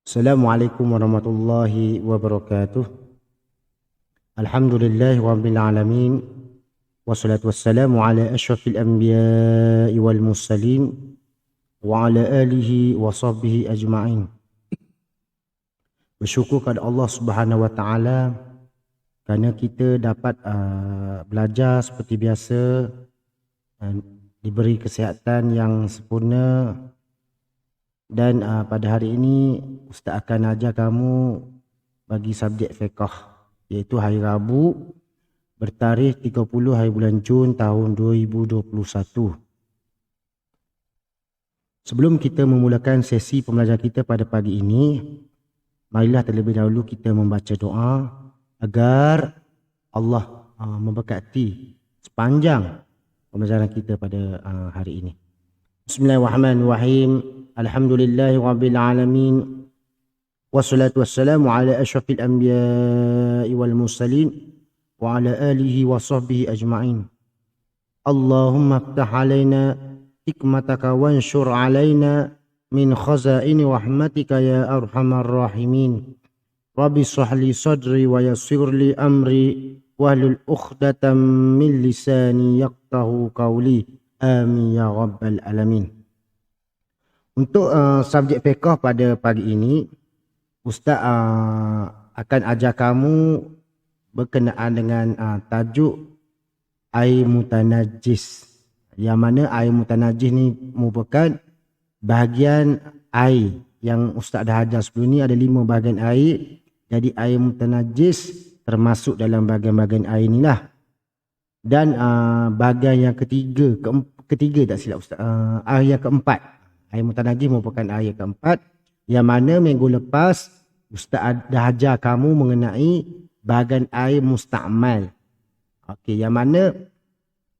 Assalamualaikum warahmatullahi wabarakatuh. Alhamdulillahi rabbil alamin. Wassalatu wassalamu ala asyrafil anbiya'i wal mursalin wa ala alihi wa sahbihi ajma'in. Bersyukur kepada Allah Subhanahu wa taala kerana kita dapat belajar seperti biasa dan diberi kesihatan yang sempurna. Dan pada hari ini Ustaz akan ajar kamu bagi subjek fiqh, iaitu hari Rabu bertarikh 30 hari bulan Jun tahun 2021. Sebelum kita memulakan sesi pembelajaran kita pada pagi ini, marilah terlebih dahulu kita membaca doa agar Allah memberkati sepanjang pembelajaran kita pada hari ini. Bismillahirrahmanirrahim. Alhamdulillahi rabbil alamin. Wassalatu wassalamu ala asyrafil anbiya'i wal mursalin wa ala alihi wa sahbihi ajma'in. Allahumma iftah alaina hikmataka wanshur alaina min khazaini rahmatika ya arhamar rahimin. Rabbi shrah li sadri wa yassir li amri wahlul 'uqdatam min lisani yafqahu qawli. Amin ya rabbal alamin. Untuk subjek fiqh pada pagi ini, Ustaz akan ajar kamu berkenaan dengan tajuk air mutanajis. Yang mana air mutanajis ni merupakan bahagian air yang Ustaz dah ajar sebelum ni. Ada 5 bahagian air. Jadi air mutanajis termasuk dalam bahagian-bahagian air ni lah. Dan bahagian yang ketiga tak silap Ustaz, air yang keempat. Air mutanajis merupakan air yang keempat, yang mana minggu lepas Ustaz dah ajar kamu mengenai bahagian air musta'mal. Okey, yang mana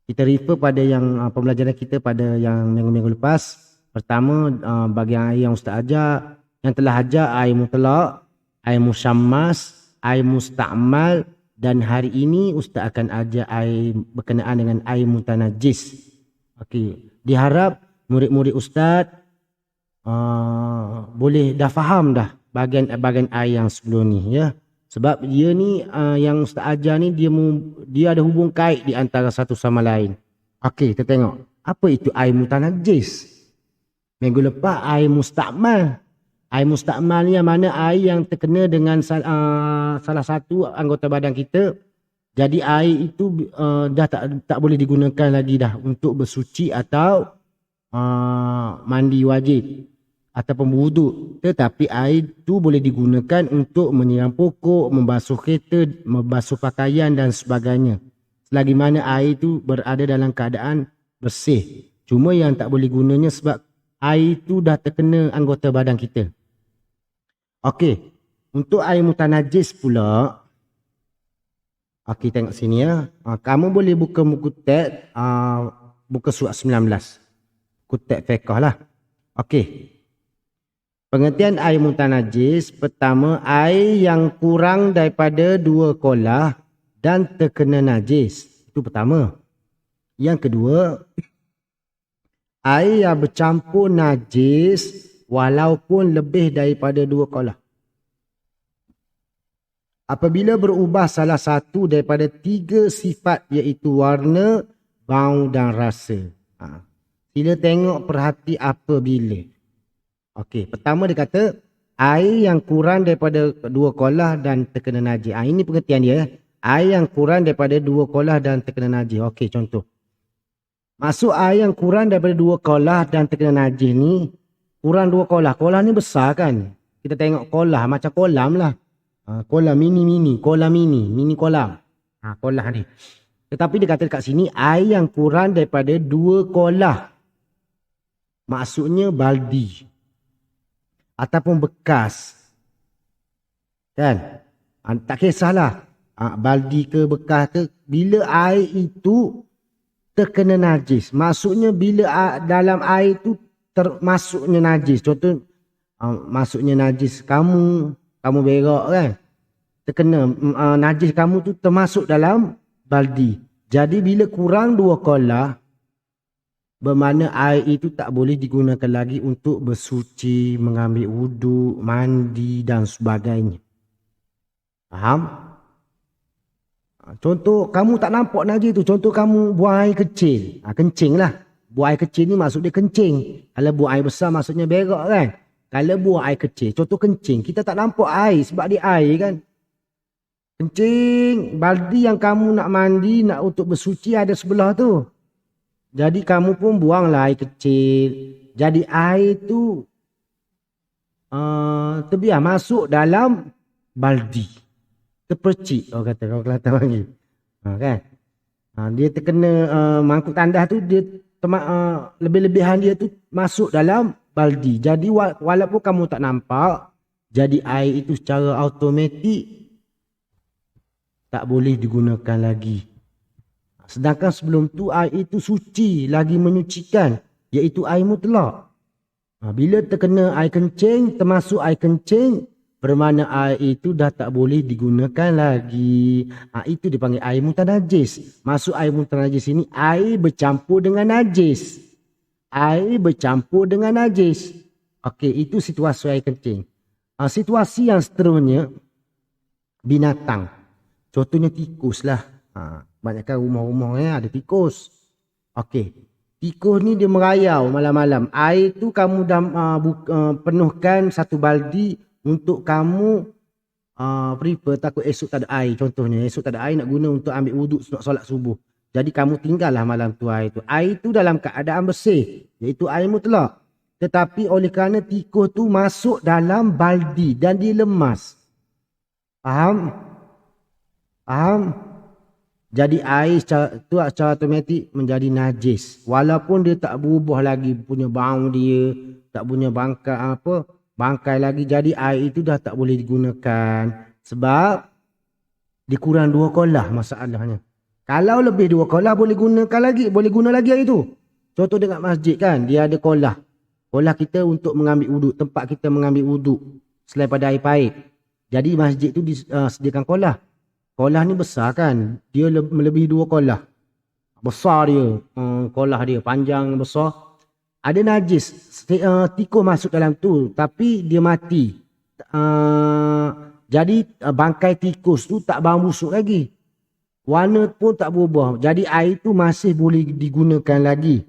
kita refer pada yang pembelajaran kita pada yang minggu-minggu lepas. Pertama, bahagian air yang Ustaz ajar, yang telah ajar air mutlaq, air musyammas, air musta'mal, dan hari ini Ustaz akan ajar air berkenaan dengan air mutanajis. Okey, diharap murid-murid Ustaz boleh dah faham dah bahagian air yang sebelum ni, ya. Sebab dia ni yang Ustaz ajar ni dia ada hubung kait di antara satu sama lain. Okey, kita tengok apa itu air mutanajis. Minggu lepas air musta'mal. Air musta'mal ni yang mana air yang terkena dengan salah satu anggota badan kita. Jadi air itu dah tak boleh digunakan lagi dah untuk bersuci atau mandi wajib ataupun berwuduk. Tetapi air itu boleh digunakan untuk menyiram pokok, membasuh kereta, membasuh pakaian dan sebagainya. Selagi mana air itu berada dalam keadaan bersih. Cuma yang tak boleh gunanya sebab air itu dah terkena anggota badan kita. Okey, untuk air mutanajis pula, okey, tengok sini ya. Kamu boleh buka buku teks, buka surat 19. Buku teks fiqh lah. Okey. Pengertian air mutanajis. Pertama, air yang kurang daripada 2 kolah dan terkena najis. Itu pertama. Yang kedua, air yang bercampur najis walaupun lebih daripada 2 kolah. Apabila berubah salah satu daripada 3 sifat, iaitu warna, bau dan rasa. Sila tengok, perhati apabila. Okey, pertama dia kata air yang kurang daripada 2 kolah dan terkena najis. Ini pengertian dia. Air yang kurang daripada 2 kolah dan terkena najis. Okey, contoh. Maksud air yang kurang daripada 2 kolah dan terkena najis ni, kurang 2 kolah. Kolah ni besar kan? Kita tengok kolah macam kolam lah. Kolam mini, kolam. Kolah ni. Tetapi dia kata dekat sini, air yang kurang daripada 2 kolah. Maksudnya baldi. Ataupun bekas. Kan? Tak kisahlah. Baldi ke bekas ke. Bila air itu terkena najis. Maksudnya bila dalam air itu termasuknya najis. Contoh, masuknya najis kamu berak kan. Terkena najis kamu tu termasuk dalam baldi. Jadi bila kurang 2 kolah, Bermakna air itu tak boleh digunakan lagi untuk bersuci, mengambil wuduk, mandi dan sebagainya. Faham? Contoh kamu tak nampak najis tu. Contoh kamu buang air kecil. Kencing lah. Buang air kecil ni maksud dia kencing. Kalau buang air besar maksudnya berak kan. Kalau buang air kecil. Contoh kencing. Kita tak nampak air sebab dia air kan. Kencing. Baldi yang kamu nak mandi, nak untuk bersuci ada sebelah tu. Jadi kamu pun buanglah air kecil. Jadi air tu terbiar masuk dalam baldi. Terpercik orang kata, orang Kelantan panggil. Kan? Dia terkena mangkuk tandas tu, dia lebih-lebihan dia tu masuk dalam baldi. Jadi walaupun kamu tak nampak, jadi air itu secara automatik tak boleh digunakan lagi. Sedangkan sebelum tu air itu suci, lagi menyucikan, iaitu air mutlak. Bila terkena air kencing, termasuk air kencing, bermakna air itu dah tak boleh digunakan lagi. Itu dipanggil air mutanajis. Maksud air mutanajis ini, air bercampur dengan najis. Air bercampur dengan najis. Okey, itu situasi air kencing. Situasi yang seterusnya, binatang. Contohnya tikus lah. Banyakkan rumah-rumah ada tikus. Okey. Tikus ni dia merayau malam-malam. Air tu kamu dah penuhkan satu baldi untuk kamu prepare, takut esok tak ada air. Contohnya esok tak ada air nak guna untuk ambil wuduk nak solat subuh. Jadi kamu tinggallah malam tu air tu. Air tu dalam keadaan bersih, iaitu air mutlak. Tetapi oleh kerana tikus tu masuk dalam baldi dan dia lemas. Faham? Faham? Jadi air secara automatik menjadi najis. Walaupun dia tak berubah lagi punya bau dia, tak punya bangkai lagi. Jadi air itu dah tak boleh digunakan. Sebab dikurang 2 kolah masalahnya. Kalau lebih 2 kolah boleh guna lagi air itu. Contoh dekat masjid kan, dia ada kolah. Kolah kita untuk mengambil wuduk, tempat kita mengambil wuduk selain pada air paip. Jadi masjid tu disediakan kolah. Kolah ni besar kan, dia melebihi 2 kolah. Besar dia, kolah dia panjang besar. Ada najis, tikus masuk dalam tu tapi dia mati. Jadi bangkai tikus tu tak bau busuk lagi. Warna pun tak berubah. Jadi air tu masih boleh digunakan lagi.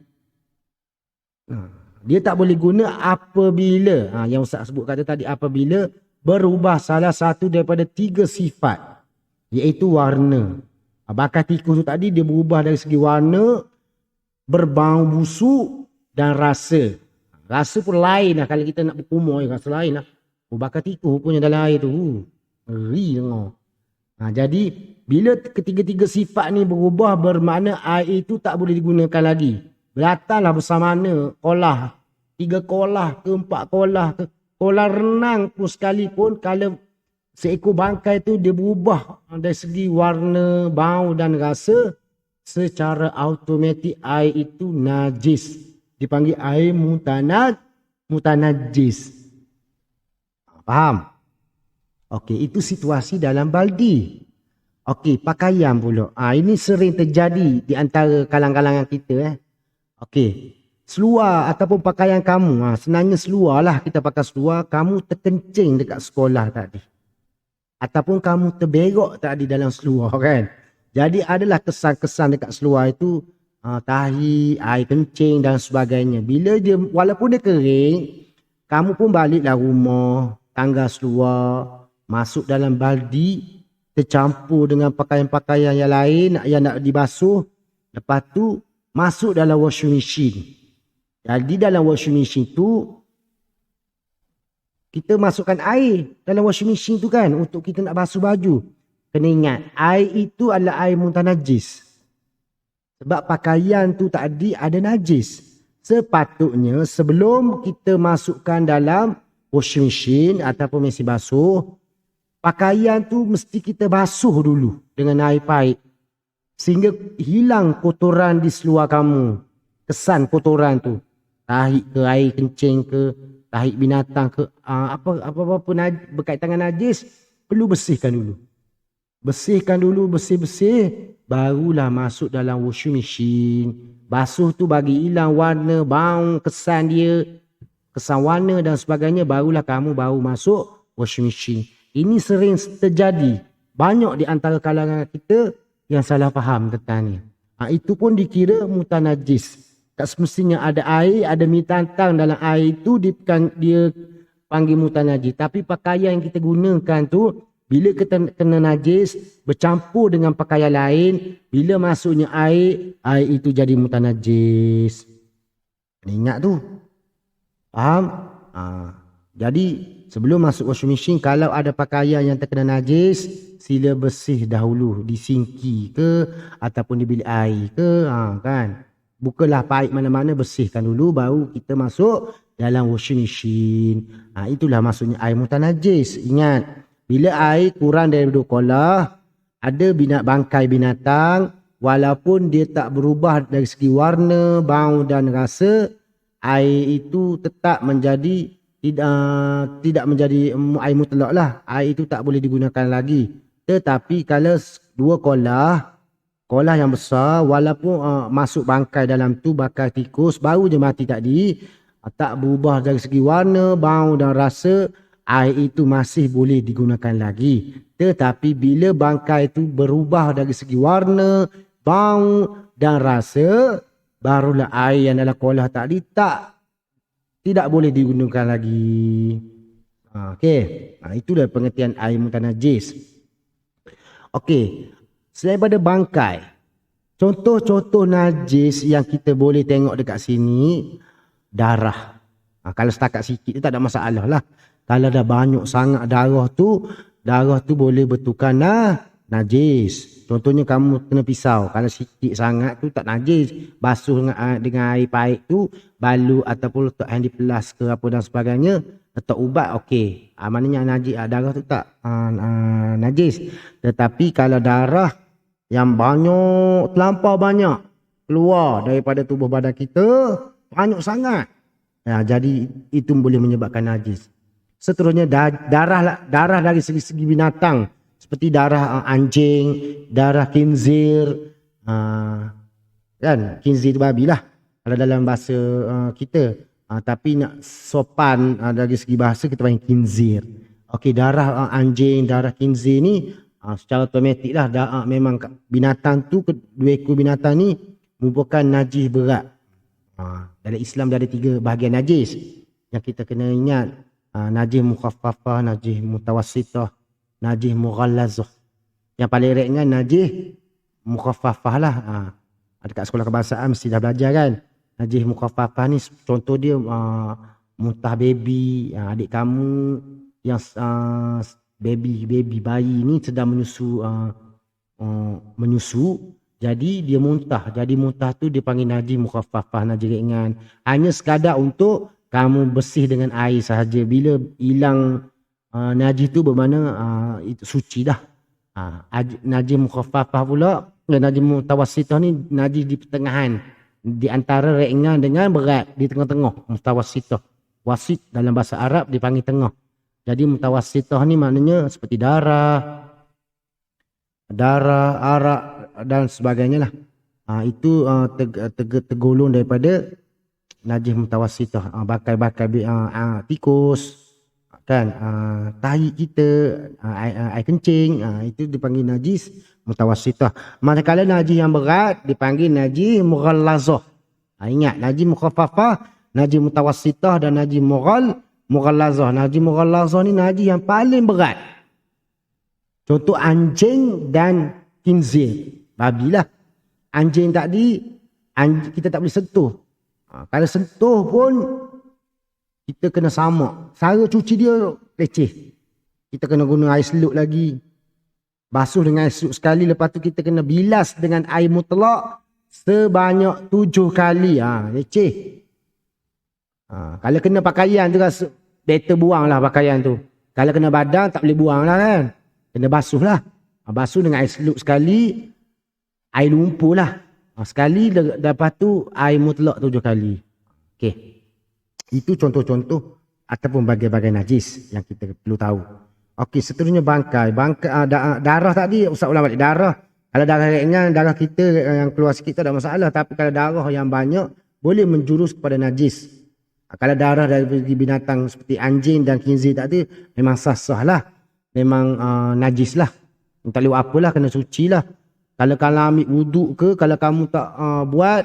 Dia tak boleh guna apabila, yang Ustaz sebut kata tadi, apabila berubah salah satu daripada 3 sifat. Iaitu warna. Bangkai tikus tu tadi dia berubah dari segi warna, berbau busuk dan rasa. Rasa pun lain lah. Kalau kita nak berkumur, rasa lain lah. Bangkai tikus punya dalam air tu. Ngeri tengok. Jadi bila ketiga-tiga sifat ni berubah, bermakna air itu tak boleh digunakan lagi. Datanglah bersama mana kolah. 3 kolah ke 4 kolah ke. Kolah renang pun sekalipun, kalau seekor bangkai tu dia berubah dari segi warna, bau dan rasa, secara automatik air itu najis. Dipanggil air mutanajis. Faham? Okey, itu situasi dalam baldi. Okey, pakaian pula. Ini sering terjadi di antara kalang-kalangan kita. Okey, seluar ataupun pakaian kamu. Sebenarnya seluar lah, kita pakai seluar. Kamu terkencing dekat sekolah tadi. Ataupun kamu terberak tadi dalam seluar kan. Jadi adalah kesan-kesan dekat seluar itu, tahi, air kencing dan sebagainya. Bila dia, walaupun dia kering, kamu pun baliklah rumah, tanggal seluar, masuk dalam baldi, tercampur dengan pakaian-pakaian yang lain yang nak dibasuh. Lepas tu masuk dalam washing machine. Jadi dalam washing machine tu, kita masukkan air dalam washing machine tu kan, untuk kita nak basuh baju. Kena ingat, air itu adalah air mutanajis. Sebab pakaian tu tadi ada najis. Sepatutnya sebelum kita masukkan dalam washing machine ataupun mesin basuh, pakaian tu mesti kita basuh dulu dengan air paip. Sehingga hilang kotoran di seluar kamu. Kesan kotoran tu. Tahi ke, air kencing ke, tahi binatang ke, apa-apa berkaitan dengan najis, perlu bersihkan dulu. Bersihkan dulu, bersih-bersih, barulah masuk dalam washing machine. Basuh tu bagi hilang warna, bau, kesan dia, kesan warna dan sebagainya, barulah kamu baru masuk washing machine. Ini sering terjadi. Banyak di antara kalangan kita yang salah faham tentang ni. Itu pun dikira mutanajis. Tak semestinya ada air, ada binatang dalam air itu dia panggil mutanajis. Tapi pakaian yang kita gunakan tu, bila kita kena najis, bercampur dengan pakaian lain, bila masuknya air itu jadi mutanajis. Ingat tu. Faham? Jadi sebelum masuk washing machine, kalau ada pakaian yang terkena najis, sila bersih dahulu di sinki ke ataupun di bilik air ke, kan. Bukalah paip mana-mana, bersihkan dulu baru kita masuk dalam washing machine. Itulah maksudnya air mutanajis. Ingat, bila air kurang dari 2 kolah, ada bangkai binatang, walaupun dia tak berubah dari segi warna, bau dan rasa, air itu tetap menjadi tidak menjadi air mutlak lah. Air itu tak boleh digunakan lagi. Tetapi kalau 2 kolah yang besar, walaupun masuk bangkai dalam tu, bangkai tikus, baru je mati tadi, tak berubah dari segi warna, bau dan rasa, air itu masih boleh digunakan lagi. Tetapi bila bangkai itu berubah dari segi warna, bau dan rasa, barulah air yang dalam kolah tadi tidak boleh digunakan lagi. Okey. Itulah pengertian air mutanajis. Okey. Selain pada bangkai, contoh-contoh najis yang kita boleh tengok dekat sini, darah. Kalau setakat sikit tak ada masalah lah. Kalau dah banyak sangat darah tu boleh bertukar najis. Contohnya kamu kena pisau. Kalau sikit sangat tu tak najis. Basuh dengan air paip tu, balu ataupun letak handiplast ke apa dan sebagainya, letak ubat, okey. Maknanya najis, darah tu tak najis. Tetapi kalau darah yang banyak, terlampau banyak keluar daripada tubuh badan kita, banyak sangat, jadi itu boleh menyebabkan najis. Seterusnya darah dari segi-segi binatang, seperti darah anjing, darah khinzir, kan, khinzir itu babi lah kalau dalam bahasa kita, tapi nak sopan dari segi bahasa kita panggil khinzir. Okey, darah anjing, darah khinzir ni secara otomatik lah, memang binatang tu, 2 ekor binatang ni merupakan najis berat. Dalam Islam dia ada 3 bahagian najis yang kita kena ingat. Najis mukhaffafah, najis mutawassitah, najis mughallazah. Yang paling ringan najis mukhaffafah lah. Dekat sekolah kebahasaan mesti dah belajar kan. Najis mukhaffafah ni contoh dia muntah baby, adik kamu yang baby bayi ni sedang menyusu, jadi dia muntah. Jadi muntah tu dia panggil najis mukhaffafah, najis ringan. Hanya sekadar untuk kamu bersih dengan air sahaja. Bila hilang najis tu bermakna itu suci dah. Najis mukhaffafah pula, najis mutawassitah ni najis di pertengahan, di antara ringan dengan berat, di tengah-tengah. Mutawassitah, wasit dalam bahasa Arab dipanggil tengah. Jadi mutawassitah ni maknanya seperti darah, arak dan sebagainya lah. Itu tergolong daripada najis mutawassitah. Bakai-bakai tikus, kan, tahi kita, air kencing, itu dipanggil najis mutawassitah. Manakala najis yang berat dipanggil najis mughallazah. Ingat, najis mukhaffafah, najis mutawassitah dan najis mughallazah. Najis mughallazah ni najis yang paling berat. Contoh anjing dan khinzir, babi lah. Anjing tadi kita tak boleh sentuh. Kalau sentuh pun kita kena samak. Cara cuci dia leceh. Kita kena guna air seluk lagi. Basuh dengan air seluk sekali, lepas tu kita kena bilas dengan air mutlak sebanyak 7 kali. Leceh. Kalau kena pakaian tu rasa better buang lah pakaian tu. Kalau kena badan tak boleh buang lah kan. Kena basuh lah. Basuh dengan air seluk sekali, air lumpur lah. Sekali, lepas tu air mutlak 7 kali. Okey. Itu contoh-contoh ataupun bagai-bagai najis yang kita perlu tahu. Okey, seterusnya bangkai. Darah tadi, Ustaz ulang balik. Darah, Kalau darah ringan, darah kita yang keluar sikit tu tak ada masalah. Tapi kalau darah yang banyak, boleh menjurus kepada najis. Kalau darah dari binatang seperti anjing dan khinzir tadi, memang sah-sah lah. Memang najis lah. Tak boleh buat apalah, kena suci lah. Kalau ambil wuduk ke, kalau kamu tak buat,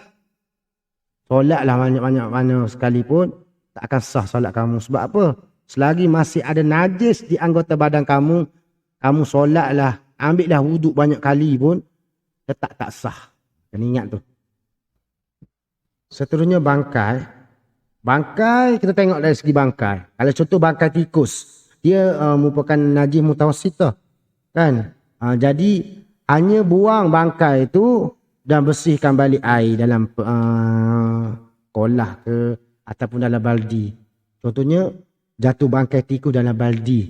solat lah banyak-banyak mana sekalipun, tak akan sah solat kamu. Sebab apa? Selagi masih ada najis di anggota badan kamu, kamu solat lah, ambil dah wuduk banyak kali pun, tetap tak sah. Kena ingat tu. Seterusnya bangkai. Bangkai, kita tengok dari segi bangkai. Kalau contoh bangkai tikus, dia merupakan najis mutawassitah. Kan? Jadi, hanya buang bangkai itu dan bersihkan balik air dalam kolah ke ataupun dalam baldi. Contohnya, jatuh bangkai tikus dalam baldi.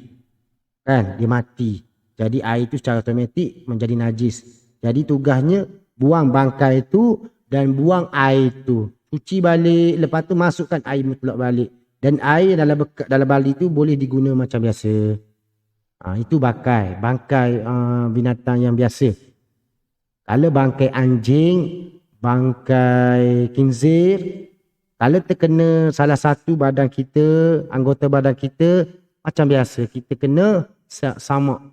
Kan? Dia mati. Jadi air itu secara automatik menjadi najis. Jadi tugasnya buang bangkai itu dan buang air itu. Cuci balik, lepas tu masukkan air mutlak balik. Dan air dalam baldi itu boleh diguna macam biasa. Itu bangkai binatang yang biasa. Kalau bangkai anjing, bangkai khinzir, kalau terkena salah satu badan kita, anggota badan kita, macam biasa, kita kena samak.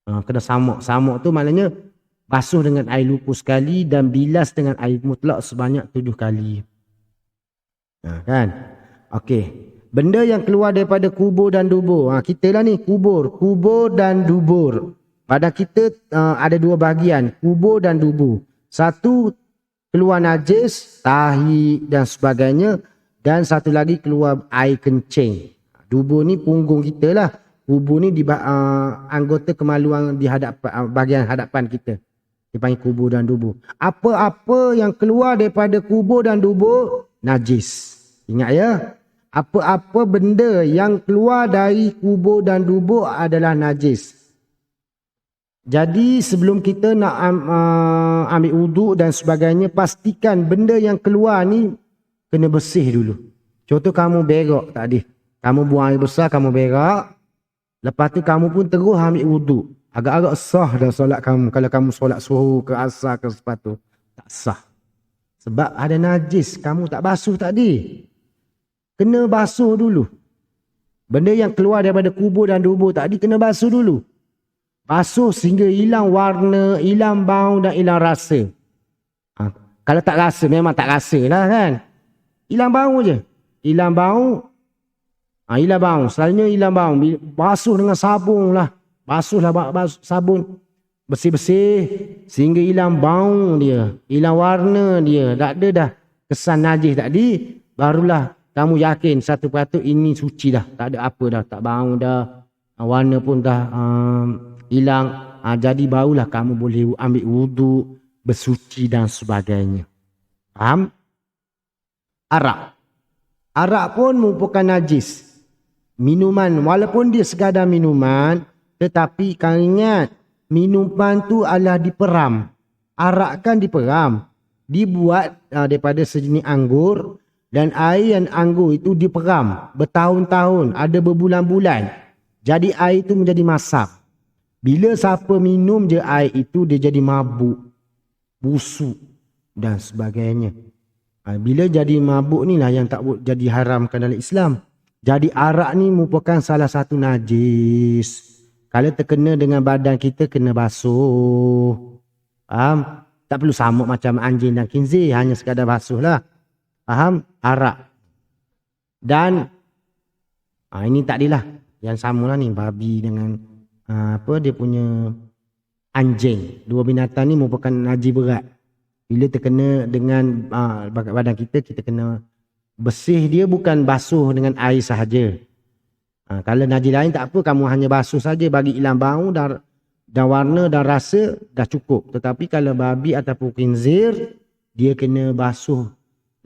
Kena samak. Samak tu maknanya basuh dengan air lumpur sekali dan bilas dengan air mutlak sebanyak 7 kali. Kan? Okey. Benda yang keluar daripada kubur dan dubur. Kita lah ni kubur dan dubur. Pada kita ada 2 bahagian, kubur dan dubur. Satu keluar najis, tahi dan sebagainya, dan satu lagi keluar air kencing. Dubur ni punggung kita lah. Kubur ni di anggota kemaluan di bahagian hadapan kita. Dipanggil kubur dan dubur. Apa-apa yang keluar daripada kubur dan dubur, najis. Ingat ya. Apa-apa benda yang keluar dari kubur dan dubur adalah najis. Jadi sebelum kita nak ambil wuduk dan sebagainya, pastikan benda yang keluar ni kena bersih dulu. Contoh kamu berak tadi. Kamu buang air besar, kamu berak. Lepas tu kamu pun terus ambil wuduk. Agak-agak sah dah solat kamu. Kalau kamu solat subuh ke asar ke sepatu. Tak sah. Sebab ada najis. Kamu tak basuh tadi. Kena basuh dulu. Benda yang keluar daripada kubur dan dubur tadi kena basuh dulu. Basuh sehingga hilang warna, hilang bau dan hilang rasa. Kalau tak rasa, memang tak rasa lah kan. Hilang bau je. Hilang bau. Hilang bau. Selalunya hilang bau. Basuh dengan sabun lah. Basuhlah sabun. Bersih-bersih. Sehingga hilang bau dia. Hilang warna dia. Tak ada dah kesan najis tadi. Barulah kamu yakin 100% ini suci dah. Tak ada apa dah. Tak bau dah. Warna pun dah hilang. Jadi barulah kamu boleh ambil wuduk. Bersuci dan sebagainya. Faham? Arak. Arak pun merupakan najis. Minuman. Walaupun dia sekadar minuman. Tetapi kau ingat, minuman tu adalah diperam. Arak kan diperam. Dibuat daripada sejenis anggur. Dan air yang anggur itu diperam. Bertahun-tahun. Ada berbulan-bulan. Jadi air itu menjadi masam. Bila siapa minum je air itu, dia jadi mabuk. Busuk. Dan sebagainya. Bila jadi mabuk ni lah yang tak jadi haramkan dalam Islam. Jadi arak ni merupakan salah satu najis. Kalau terkena dengan badan kita, kena basuh. Faham? Tak perlu samuk macam anjing dan khinzir. Hanya sekadar basuh lah. Faham? Arak. Dan ini takdilah. Yang sama lah ni. Babi dengan dia punya anjing. 2 binatang ni merupakan najis berat. Bila terkena dengan badan kita, kita kena bersih dia, bukan basuh dengan air sahaja. Kalau najis lain tak apa, kamu hanya basuh saja bagi hilang bau dan warna dan rasa dah cukup. Tetapi kalau babi ataupun khinzir, dia kena basuh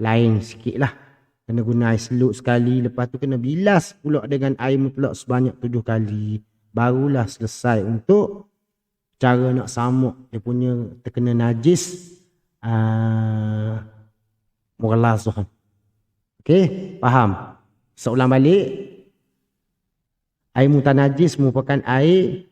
lain sikit lah. Kena guna air selut sekali, lepas tu kena bilas pula dengan air mutlak sebanyak 7 kali. Barulah selesai untuk cara nak samuk dia punya terkena najis mughalazah. Okey, faham? Seulang balik. Air mutanajis merupakan air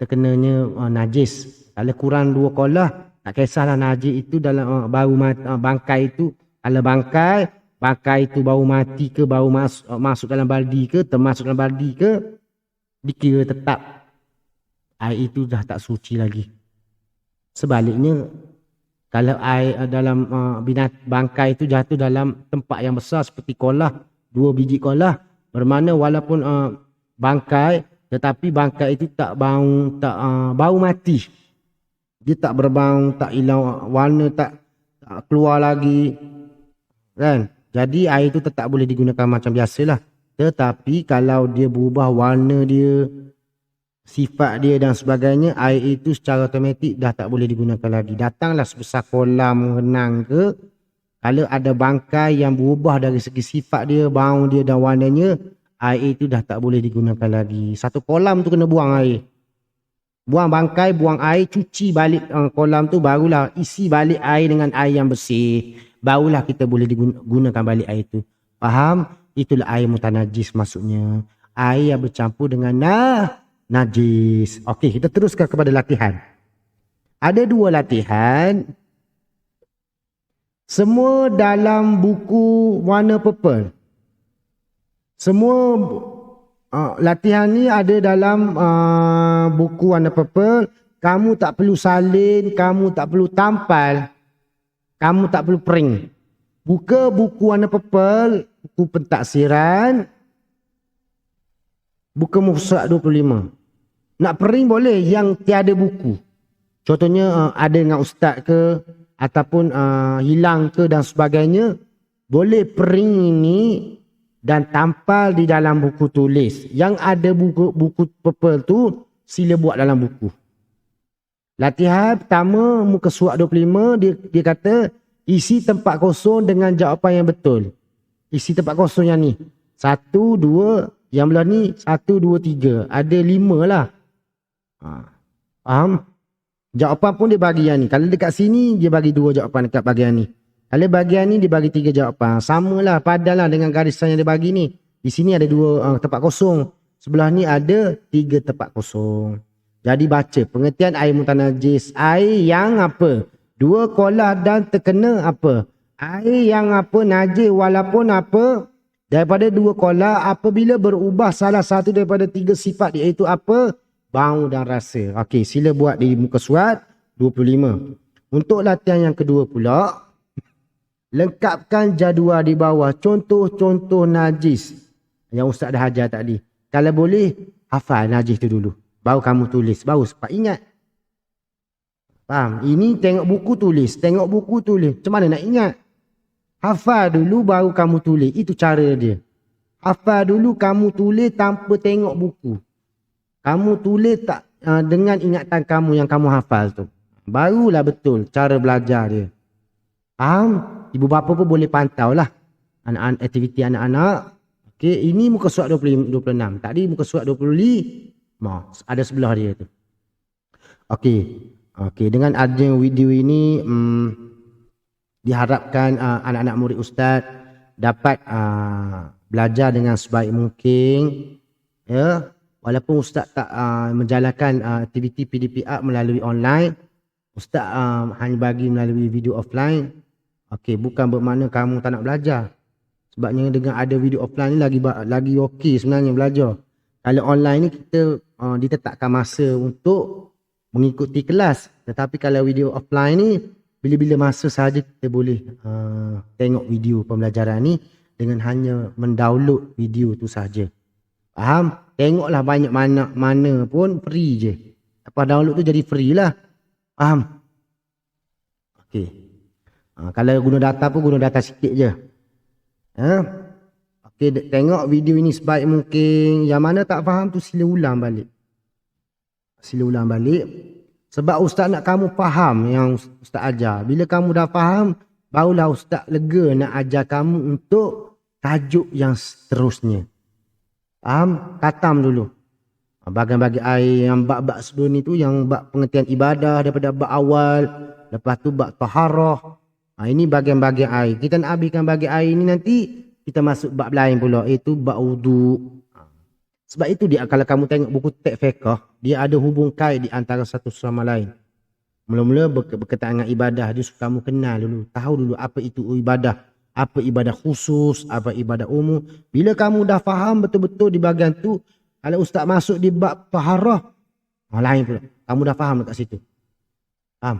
terkenanya najis. Kalau kurang 2 kolah, tak kisahlah najis itu dalam bau bangkai itu. Kalau bangkai itu bau mati ke, bau masuk dalam baldi ke, termasuk dalam baldi ke, dikira tetap air itu dah tak suci lagi. Sebaliknya, kalau air dalam bangkai itu jatuh dalam tempat yang besar seperti kolah, 2 biji kolah, bermakna walaupun bangkai, tetapi bangkai itu tak bau mati. Dia tak berbau, tak hilang warna, tak keluar lagi. Kan? Jadi air itu tetap boleh digunakan macam biasalah. Tetapi kalau dia berubah warna dia, sifat dia dan sebagainya, air itu secara automatik dah tak boleh digunakan lagi. Datanglah sebesar kolam renang ke, kalau ada bangkai yang berubah dari segi sifat dia, bau dia dan warnanya, air itu dah tak boleh digunakan lagi. Satu kolam tu kena buang air. Buang bangkai, buang air, cuci balik kolam tu, barulah isi balik air dengan air yang bersih. Barulah kita boleh digunakan balik air itu. Faham? Itulah air mutanajis maksudnya. Air yang bercampur dengan najis. Okey, kita teruskan kepada latihan. Ada 2 latihan. Semua dalam buku warna purple. Semua latihan ni ada dalam buku warna purple. Kamu tak perlu salin, kamu tak perlu tampal, kamu tak perlu print. Buka buku warna purple, buku pentaksiran. Buka muka surat 25. Nak print boleh yang tiada buku. Contohnya ada dengan ustaz ke, ataupun hilang ke dan sebagainya. Boleh print ini dan tampal di dalam buku tulis. Yang ada buku purple tu, sila buat dalam buku. Latihan pertama, muka surat 25, dia kata, isi tempat kosong dengan jawapan yang betul. Isi tempat kosong yang ni. 1, 2, yang belah ni 1, 2, 3. Ada 5 lah. Faham? Jawapan pun dia bagi yang ni. Kalau dekat sini, dia bagi 2 jawapan dekat bahagian ni. Kalau bahagian ni, dia bagi 3 jawapan. Samalah, padalah dengan garisan yang dia bagi ni. Di sini ada 2 tempat kosong. Sebelah ni ada 3 tempat kosong. Jadi baca pengertian air mutanajis. Air yang apa? 2 kolah dan terkena apa? Air yang apa? Najis walaupun apa? Daripada 2 kolah apabila berubah salah satu daripada 3 sifat, iaitu apa? Bau dan rasa. Okey, sila buat di muka surat 25. Untuk latihan yang kedua pula, lengkapkan jadual di bawah contoh-contoh najis yang ustaz dah ajar tadi. Kalau boleh, hafal najis tu dulu. Baru kamu tulis, baru sempat ingat. Faham? Ini tengok buku tulis, tengok buku tulis. Macam mana nak ingat? Hafal dulu baru kamu tulis. Itu cara dia. Hafal dulu, kamu tulis tanpa tengok buku. Kamu tulis tak dengan ingatan kamu yang kamu hafal tu. Barulah betul cara belajar dia. Faham? Ibu bapa pun boleh pantau lah aktiviti anak-anak. Okey, ini muka surat 26. Tadi muka surat 25. Ada sebelah dia tu. Okey, dengan adanya video ini diharapkan anak-anak murid ustaz dapat belajar dengan sebaik mungkin, ya. Walaupun ustaz tak menjalankan aktiviti PDPR melalui online, ustaz hanya bagi melalui video offline. Okey, bukan bermakna kamu tak nak belajar. Sebabnya dengan ada video offline ni lagi okey sebenarnya belajar. Kalau online ni kita ditetapkan masa untuk mengikuti kelas. Tetapi kalau video offline ni, bila-bila masa sahaja kita boleh tengok video pembelajaran ni dengan hanya mendownload video tu sahaja. Faham? Tengoklah banyak mana pun free je. Apa download tu jadi free lah. Faham? Okey. Kalau guna data pun guna data sikit je. Okey, tengok video ini sebaik mungkin. Yang mana tak faham tu sila ulang balik. Sebab ustaz nak kamu faham yang ustaz ajar. Bila kamu dah faham, barulah ustaz lega nak ajar kamu untuk tajuk yang seterusnya. Faham? Khatam dulu. Bagian-bagian air yang bab-bab sebelum ni tu, yang bab pengertian ibadah daripada bab awal. Lepas tu bab taharah. Ini bagian-bagian air. Kita nak habiskan bagian air ni nanti, kita masuk bab lain pula, iaitu bab wudu. Sebab itu dia, kalau kamu tengok buku teks fiqh, dia ada hubung kait di antara satu sama lain. Mula-mula berkaitan dengan ibadah, dia suka kamu kenal dulu, tahu dulu apa itu ibadah, apa ibadah khusus, apa ibadah umum. Bila kamu dah faham betul-betul di bahagian tu, kalau ustaz masuk di bab taharah, lain pula. Kamu dah faham dekat situ. Faham?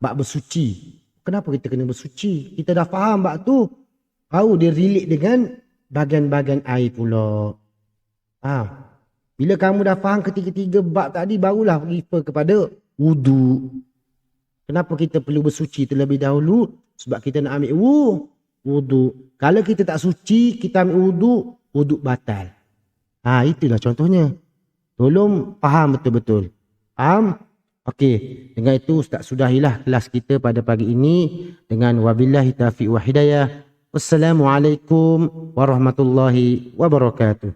Bab bersuci. Kenapa kita kena bersuci? Kita dah faham bab tu. Baru dia relate dengan bahagian-bahagian air pula. Bila kamu dah faham ketiga-tiga bab tadi, barulah refer kepada wudu. Kenapa kita perlu bersuci terlebih dahulu? Sebab kita nak ambil wudu. Kalau kita tak suci, kita ambil wudu batal. Itulah contohnya. Tolong faham betul-betul. Faham? Okey, dengan itu Ustaz sudahilah kelas kita pada pagi ini dengan wabillahi taufiq wa hidayah. Wassalamualaikum warahmatullahi wabarakatuh.